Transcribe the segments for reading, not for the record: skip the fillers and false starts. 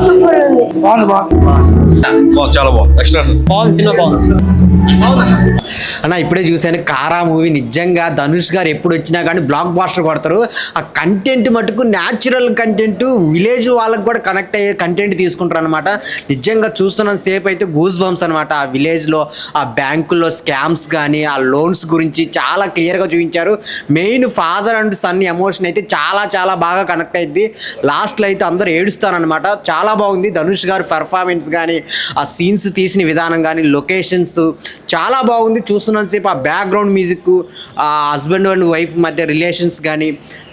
Super ఉంది. చాలా బాగుంది. ఎక్స్ట్రా బాగుంది, సినిమా బాగుంది. అన్న ఇప్పుడే చూశాను కారా మూవీ. నిజంగా ధనుష్ గారు ఎప్పుడు వచ్చినా కానీ బ్లాక్ బాస్టర్ కొడతారు. ఆ కంటెంట్ మటుకు న్యాచురల్ కంటెంట్, విలేజ్ వాళ్ళకి కూడా కనెక్ట్ అయ్యే కంటెంట్ తీసుకుంటారు అనమాట. నిజంగా చూస్తున్న సేపు అయితే గూస్ బంప్స్ అనమాట. ఆ విలేజ్లో ఆ బ్యాంకుల్లో స్కామ్స్ కానీ ఆ లోన్స్ గురించి చాలా క్లియర్గా చూపించారు. Main father and son emotion అయితే చాలా చాలా బాగా కనెక్ట్ అయింది. లాస్ట్లో అయితే అందరూ ఏడుస్తారనమాట. చాలా బాగుంది. ధనుష్ గారు పెర్ఫార్మెన్స్ కానీ ఆ సీన్స్ తీసిన విధానం కానీ లొకేషన్స్ చాలా బాగుంది. చూస్తున్నంతసేపు ఆ బ్యాక్గ్రౌండ్ మ్యూజిక్, ఆ హస్బెండ్ అండ్ వైఫ్ మధ్య రిలేషన్స్ కానీ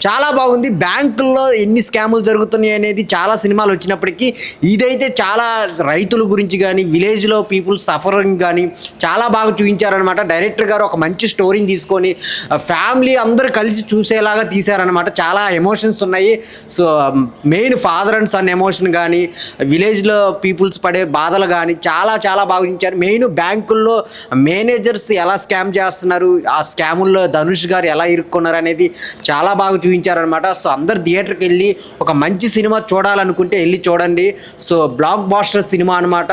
చాలా బాగుంది. బ్యాంకుల్లో ఎన్ని స్కాములు జరుగుతున్నాయి అనేది చాలా సినిమాలు వచ్చినప్పటికీ ఇదైతే చాలా రైతుల గురించి కానీ విలేజ్లో పీపుల్ సఫరింగ్ కానీ చాలా బాగా చూపించారనమాట. డైరెక్టర్ గారు ఒక మంచి స్టోరీని తీసుకొని ఫ్యామిలీ అందరూ కలిసి చూసేలాగా తీశారనమాట. చాలా ఎమోషన్స్ ఉన్నాయి. So main father and son emotion కానీ విలేజ్లో పీపుల్స్ పడే బాధలు కానీ చాలా చాలా బాగా చూపించారు. మెయిన్ బ్యాంకుల్లో మేనేజర్స్ ఎలా స్కామ్ చేస్తున్నారు, ఆ స్కాముల్లో ధనుష్ గారు ఎలా ఇరుక్కున్నారు అనేది చాలా బాగా చూపించారనమాట. సో అందరు థియేటర్కి వెళ్ళి ఒక మంచి సినిమా చూడాలనుకుంటే వెళ్ళి చూడండి. సో బ్లాక్ బాస్టర్ సినిమా అనమాట.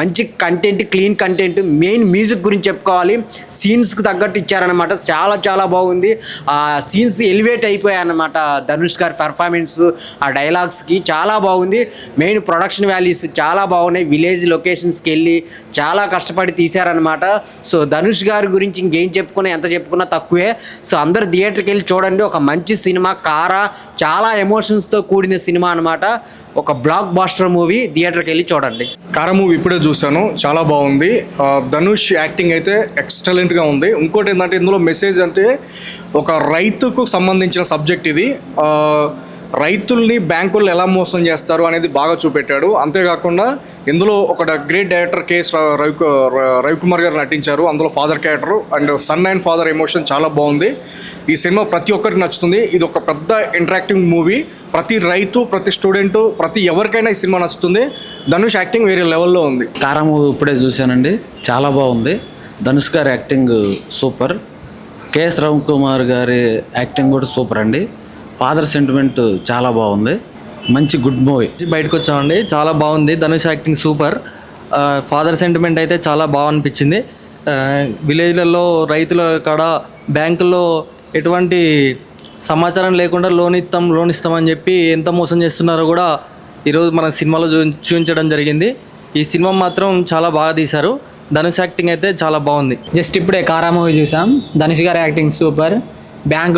మంచి content, clean content. Main music గురించి చెప్పుకోవాలి. సీన్స్కి తగ్గట్టు ఇచ్చారనమాట. చాలా చాలా బాగుంది. ఆ సీన్స్ ఎలివేట్ అయిపోయాయి అన్నమాట. ధనుష్ గారి పెర్ఫార్మెన్స్ ఆ డైలాగ్స్కి చాలా బాగుంది. మెయిన్ ప్రొడక్షన్ వాల్యూస్ చాలా బాగున్నాయి. విలేజ్ లొకేషన్స్కి వెళ్ళి చాలా కష్టపడి తీశారనమాట. సో ధనుష్ గారి గురించి ఇంకేం చెప్పుకున్నా ఎంత చెప్పుకున్నా తక్కువే. సో అందరు థియేటర్కి వెళ్ళి చూడండి. ఒక మంచి సినిమా కారా, చాలా ఎమోషన్స్తో కూడిన సినిమా అనమాట. ఒక బ్లాక్ బాస్టర్ మూవీ. థియేటర్కి వెళ్ళి చూడండి. కారా మూవీ ఇప్పుడే చూశాను, చాలా బాగుంది. ధనుష్ యాక్టింగ్ అయితే ఎక్సలెంట్గా ఉంది. ఇంకోటి ఏంటంటే ఇందులో మెసేజ్ అంటే ఒక రైతుకు సంబంధించిన సబ్జెక్ట్ ఇది. రైతుల్ని బ్యాంకుల్లో ఎలా మోసం చేస్తారు అనేది బాగా చూపెట్టాడు. అంతేకాకుండా ఇందులో ఒక గ్రేట్ డైరెక్టర్ కేఎస్ రవికుమార్ గారు నటించారు. అందులో father character and son and father emotion చాలా బాగుంది. ఈ సినిమా ప్రతి ఒక్కరికి నచ్చుతుంది. ఇది ఒక పెద్ద ఇంటరాక్టివ్ మూవీ. ప్రతి రైతు, ప్రతి స్టూడెంట్, ప్రతి ఎవరికైనా ఈ సినిమా నచ్చుతుంది. ధనుష్ యాక్టింగ్ వేరే లెవెల్లో ఉంది. కారా మూవీ ఇప్పుడే చూశానండి, చాలా బాగుంది. ధనుష్ గారి యాక్టింగ్ సూపర్. కేఎస్ రవికుమార్ గారి యాక్టింగ్ కూడా సూపర్ అండి. ఫాదర్ సెంటిమెంట్ చాలా బాగుంది. మంచి గుడ్ మూవీ. బయటకు వచ్చామండి, చాలా బాగుంది. Dhanush acting super. Father sentiment అయితే చాలా బాగా అనిపించింది. విలేజ్లలో రైతుల కాడ బ్యాంకుల్లో ఎటువంటి సమాచారం లేకుండా లోన్ ఇస్తామని చెప్పి ఎంత మోసం చేస్తున్నారో కూడా ఈరోజు మన సినిమాలో చూపించడం జరిగింది. ఈ సినిమా మాత్రం చాలా బాగా తీశారు. ధనుష్ యాక్టింగ్ అయితే చాలా బాగుంది. జస్ట్ ఇప్పుడే కారా మూవీ చూసాం. ధనుష్ గారి యాక్టింగ్ సూపర్. బ్యాంక్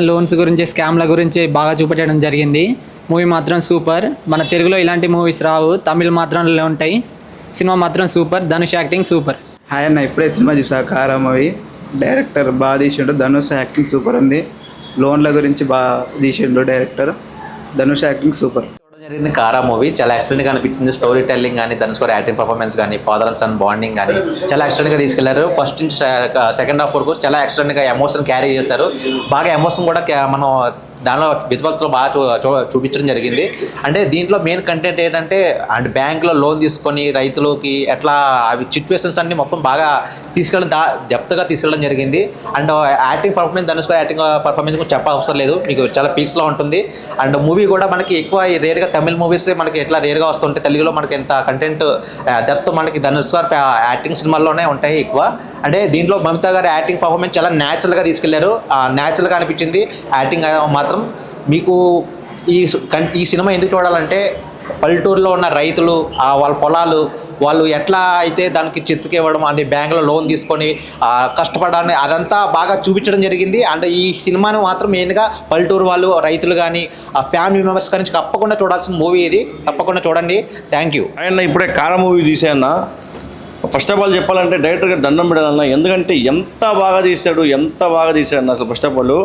లోన్స్ గురించి, స్కామ్ల గురించి బాగా చూపెట్టడం జరిగింది. మూవీ మాత్రం సూపర్. మన తెలుగులో ఇలాంటి మూవీస్ రావు, తమిళ్ మాత్రంలో ఉంటాయి. సినిమా మాత్రం super. Dhanush acting super. Hi అన్న, ఇప్పుడే సినిమా చూసా కారా మూవీ. డైరెక్టర్ బాగా తీసిండు. ధనుష్ యాక్టింగ్ సూపర్ ఉంది. లోన్ల గురించి బాగా తీసిండు డైరెక్టర్. Dhanush acting super. జరిగింది కారా మూవీ చాలా ఎక్సలెంట్గా అనిపించింది. స్టోరీ టెల్లింగ్ కానీ, ధనుష్ గారి యాక్టింగ్ పర్ఫార్మెన్స్ కానీ, ఫాదర్ అండ్ సన్ బాండింగ్ కానీ చాలా ఎక్సలెంట్గా తీసుకెళ్లారు. ఫస్ట్ నుంచి సెకండ్ హాఫ్ వరకు చాలా ఎక్సలెంట్గా ఎమోషన్ క్యారీ చేశారు. బాగా ఎమోషన్ కూడా మనం దానిలో విజువల్స్లో బాగా చూపించడం జరిగింది. అంటే దీంట్లో మెయిన్ కంటెంట్ ఏంటంటే అండ్ బ్యాంకులో లోన్ తీసుకొని రైతులకి ఎట్లా అవి సిచ్యువేషన్స్ అన్ని మొత్తం బాగా డెప్త్గా తీసుకెళ్ళడం జరిగింది. అండ్ యాక్టింగ్ పర్ఫార్మెన్స్, ధనుష్ గారి యాక్టింగ్ పర్ఫార్మెన్స్ కూడా చెప్పవసరం లేదు, మీకు చాలా పీక్స్లో ఉంటుంది. అండ్ మూవీ కూడా మనకి ఎక్కువ రేర్గా తమిళ మూవీస్ మనకి ఎట్లా రేర్గా వస్తుంటే తెలుగులో మనకి ఎంత కంటెంట్ డెప్త్ మనకి ధనుష్ గారి యాక్టింగ్ సినిమాల్లోనే ఉంటాయి ఎక్కువ. అంటే దీంట్లో మమతా గారి యాక్టింగ్ పర్ఫార్మెన్స్ చాలా న్యాచురల్గా తీసుకెళ్లారు. న్యాచురల్గా అనిపించింది యాక్టింగ్ మాత్రం. మీకు ఈ సినిమా ఎందుకు చూడాలంటే పల్లెటూరులో ఉన్న రైతులు, వాళ్ళ పొలాలు వాళ్ళు ఎట్లా అయితే దానికి చిత్తుకి ఇవ్వడం అంటే బ్యాంకులో లోన్ తీసుకొని కష్టపడాలని అదంతా బాగా చూపించడం జరిగింది. అండ్ ఈ సినిమాను మాత్రం మెయిన్గా పల్లెటూరు వాళ్ళు, రైతులు కానీ ఆ ఫ్యామిలీ మెంబర్స్ కానీ తప్పకుండా చూడాల్సిన మూవీ ఇది. తప్పకుండా చూడండి. Thank you. ఆయన ఇప్పుడే కారా మూవీ తీసాయన్న. ఫస్ట్ ఆఫ్ ఆల్ చెప్పాలంటే డైరెక్టర్గా దండం పెడాలన్న. ఎందుకంటే ఎంత బాగా తీశాడన్న అసలు. ఫస్ట్ ఆఫ్ ఆల్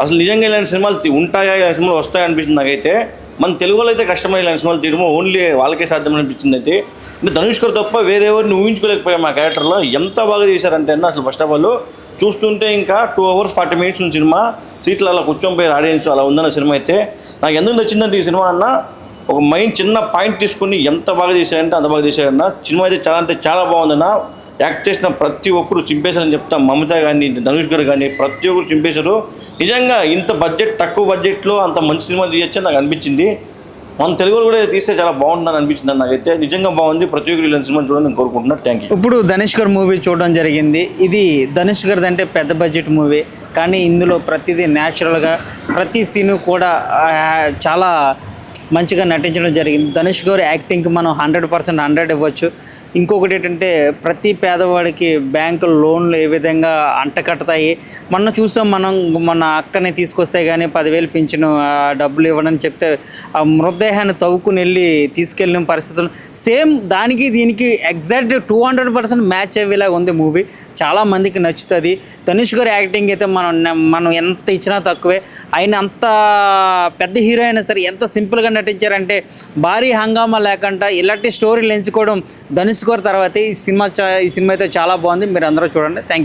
అసలు నిజంగా ఇలాంటి సినిమాలు ఉంటాయా, ఇలాంటి సినిమాలు వస్తాయా అనిపించింది నాకైతే. మన తెలుగు వాళ్ళు అయితే కష్టమైన ఇలాంటి సినిమాలు తీయడము ఓన్లీ వాళ్ళకే సాధ్యం అనిపించింది. అయితే అంటే ధనుష్ గారు తప్ప వేరే ఎవరిని ఊహించుకోలేకపోయాం మా క్యారెక్టర్లో. ఎంత బాగా తీశారంటే అన్న అసలు. ఫస్ట్ ఆఫ్ ఆల్ చూస్తుంటే ఇంకా 2 hours 40 minutes ఉన్న సినిమా, సీట్లు అలా కూర్చొని పోయి ఆడియన్స్ అలా ఉందన్న సినిమా అయితే. నాకు ఎందుకు నచ్చిందంటే ఈ సినిమా అన్న ఒక చిన్న పాయింట్ తీసుకుని ఎంత బాగా చేశారంటే అంత బాగా చేశారన్న. సినిమా అయితే చాలా అంటే చాలా బాగుందన్న. యాక్ట్ చేసిన ప్రతి ఒక్కరు చింపేశారని చెప్తాం. మమత కానీ, ధనుష్ గారు కానీ ప్రతి ఒక్కరు చింపేశారు. నిజంగా ఇంత తక్కువ బడ్జెట్లో అంత మంచి సినిమా తీయొచ్చని నాకు అనిపించింది. మన తెలుగులో కూడా తీస్తే చాలా బాగుంటుందని అనిపించింది నాకైతే. నిజంగా బాగుంది. ప్రతి ఒక్కరు ఇలాంటి సినిమా చూడాలని నేను కోరుకుంటున్నాను. Thank you. ఇప్పుడు ధనుష్ గారి మూవీ చూడడం జరిగింది. ఇది ధనుష్ గారిది అంటే పెద్ద బడ్జెట్ మూవీ, కానీ ఇందులో ప్రతిదీ న్యాచురల్గా ప్రతి సీను కూడా చాలా మంచిగా నటించడం జరిగింది. ధనుష్ గారి యాక్టింగ్కి మనం 100% 100 ఇవ్వచ్చు. ఇంకొకటి ఏంటంటే ప్రతి పేదవాడికి బ్యాంకు లోన్లు ఏ విధంగా అంటకడతాయి. మొన్న చూసాం మనం, మన అక్కని తీసుకొస్తే కానీ 10,000 పింఛను డబ్బులు ఇవ్వడని చెప్తే ఆ మృతదేహాన్ని తవ్వుకుని వెళ్ళి తీసుకెళ్ళిన పరిస్థితులు సేమ్ దానికి దీనికి ఎగ్జాక్ట్ 200% మ్యాచ్ అయ్యేలాగా ఉంది మూవీ. చాలా మందికి నచ్చుతుంది. ధనుష్ గారి యాక్టింగ్ అయితే మనం ఎంత ఇచ్చినా తక్కువే. ఆయన అంత పెద్ద హీరో అయినా సరే ఎంత సింపుల్గా నటించారంటే భారీ హంగామా లేకుండా ఇలాంటి స్టోరీలు ఎంచుకోవడం ధనుష్ గారి తర్వాత ఈ సినిమా అయితే చాలా బాగుంది. మీరు అందరూ చూడండి. Thank you.